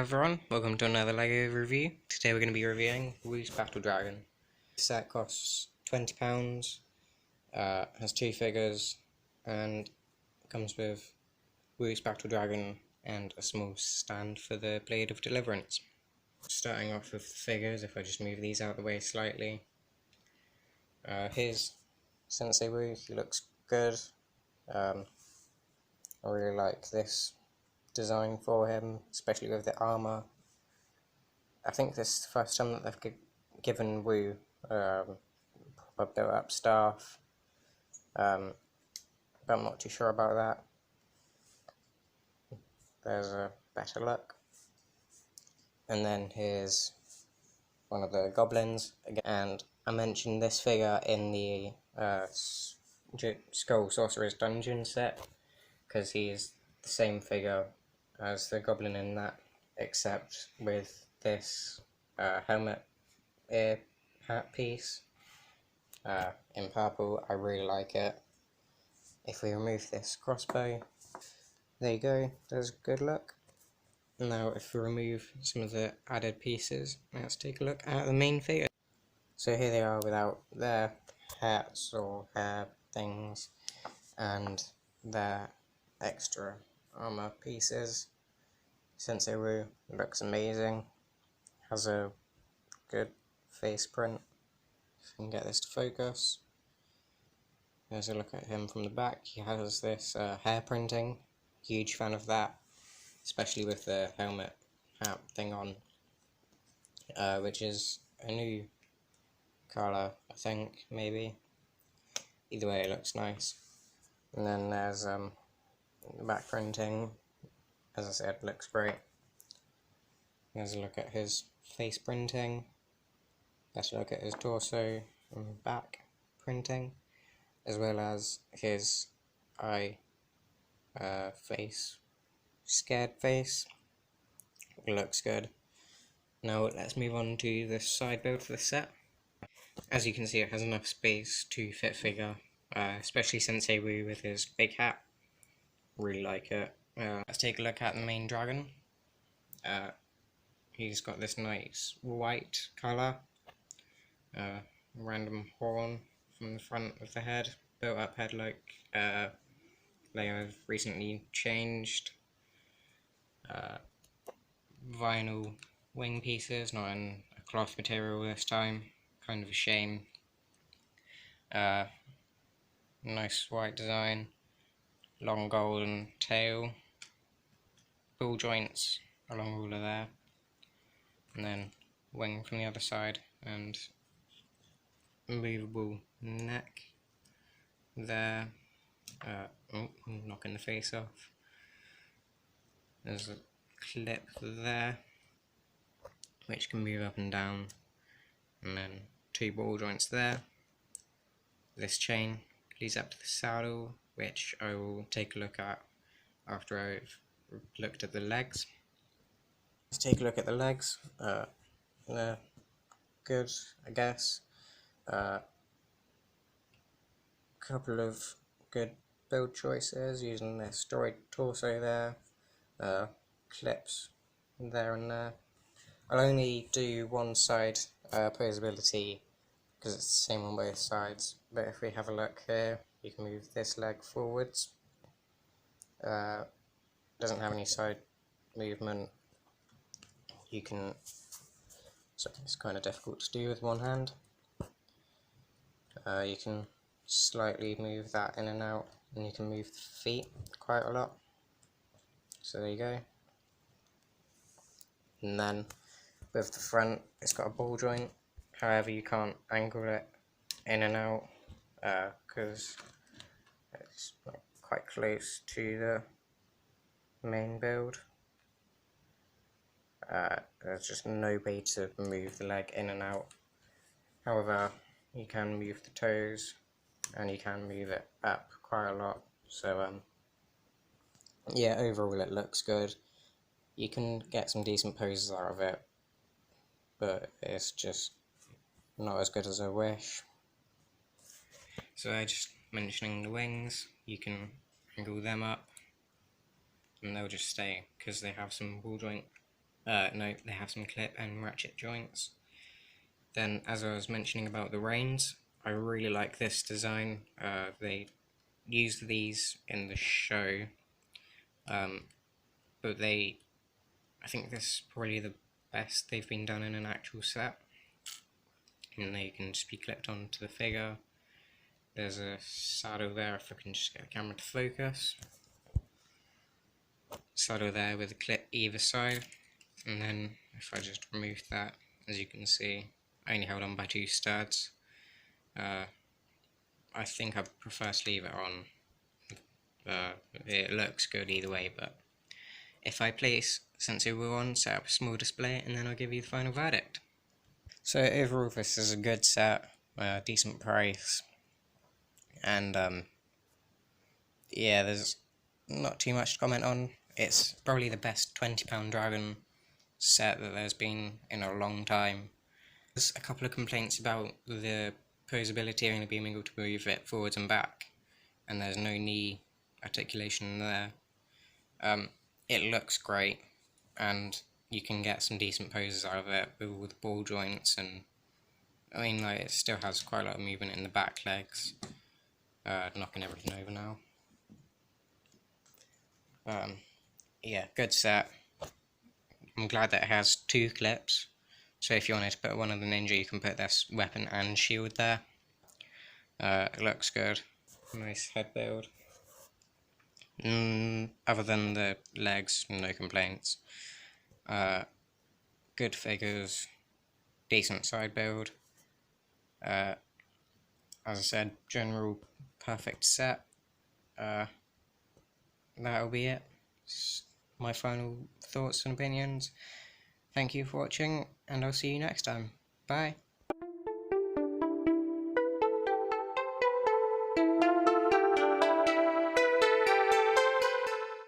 everyone, welcome to another LEGO review. Today we're going to be reviewing Wu's Battle Dragon. This set costs £20, has two figures, and comes with Wu's Battle Dragon and a small stand for the Blade of Deliverance. Starting off with the figures, if I just move these out of the way slightly. Here's Sensei Wu, he looks good. I really like this design for him, especially with the armour. I think this is the first time that they've given Wu a built up staff, but I'm not too sure about that. There's a better look. And then here's one of the goblins again, and I mentioned this figure in the Skull Sorcerer's Dungeon set because he is the same figure as the goblin in that, except with this helmet ear hat piece in purple. I really like it. If we remove this crossbow, there you go, there's a good look. Now if we remove some of the added pieces, let's take a look at the main figure. So here they are without their hats or hair things and their extra armor pieces. Sensei Wu looks amazing, has a good face print. If I can get this to focus. There's a look at him from the back. He has this hair printing, huge fan of that, especially with the helmet hat thing on, which is a new colour, I think, maybe. Either way, it looks nice. And then there's the back printing, as I said, looks great. There's a look at his face printing. Let's look at his torso and back printing, as well as his eye face, scared face. It looks good. Now let's move on to the side build for the set. As you can see, it has enough space to fit figure, especially Sensei Wu with his big hat. Really like it. Let's take a look at the main dragon. He's got this nice white colour, random horn from the front of the head, built up head like they have recently changed. Vinyl wing pieces, not in a cloth material this time, kind of a shame. Nice white design, long golden tail, ball joints along all of there, and then wing from the other side, and movable neck there. Knocking the face off. There's a clip there which can move up and down, and then two ball joints there. This chain leads up to the saddle, which I will take a look at after I've looked at the legs. Let's take a look at the legs. They're good, I guess. Couple of good build choices using this destroyed torso there, clips there and there. I'll only do one side posability because it's the same on both sides, but if we have a look here, you can move this leg forwards. Doesn't have any side movement. You can, so it's kind of difficult to do with one hand. You can slightly move that in and out, and you can move the feet quite a lot. So there you go. And then with the front, it's got a ball joint. However, you can't angle it in and out because it's quite close to the main build. There's just no way to move the leg in and out. However, you can move the toes and you can move it up quite a lot. So yeah, overall it looks good. You can get some decent poses out of it, but it's just not as good as I wish. So just mentioning the wings, you can angle them up and they'll just stay because they have some ball joint No, they have some clip and ratchet joints. Then, as I was mentioning about the reins, I really like this design. They used these in the show, but I think this is probably the best they've been done in an actual set. And they can just be clipped onto the figure. There's a saddle there, if I can just get the camera to focus. Saddle there with a clip either side, and then if I just remove that, as you can see, I only held on by 2 studs. I think I prefer to leave it on. It looks good either way, but if I place Sensu on, set up a small display, and then I'll give you the final verdict. So overall, this is a good set, decent price, and yeah, there's not too much to comment on. It's probably the best £20 dragon set that there's been in a long time. There's a couple of complaints about the posability, only being able to move it forwards and back, and there's no knee articulation there. It looks great, and you can get some decent poses out of it with ball joints, and I mean, like, it still has quite a lot of movement in the back legs, knocking everything over now. Yeah, good set. I'm glad that it has 2 clips, so if you wanted to put one of the ninja, you can put this weapon and shield there. It looks good. Nice head build. Other than the legs, no complaints. Good figures, decent side build. As I said, general perfect set. That'll be it. My final thoughts and opinions. Thank you for watching, and I'll see you next time. Bye.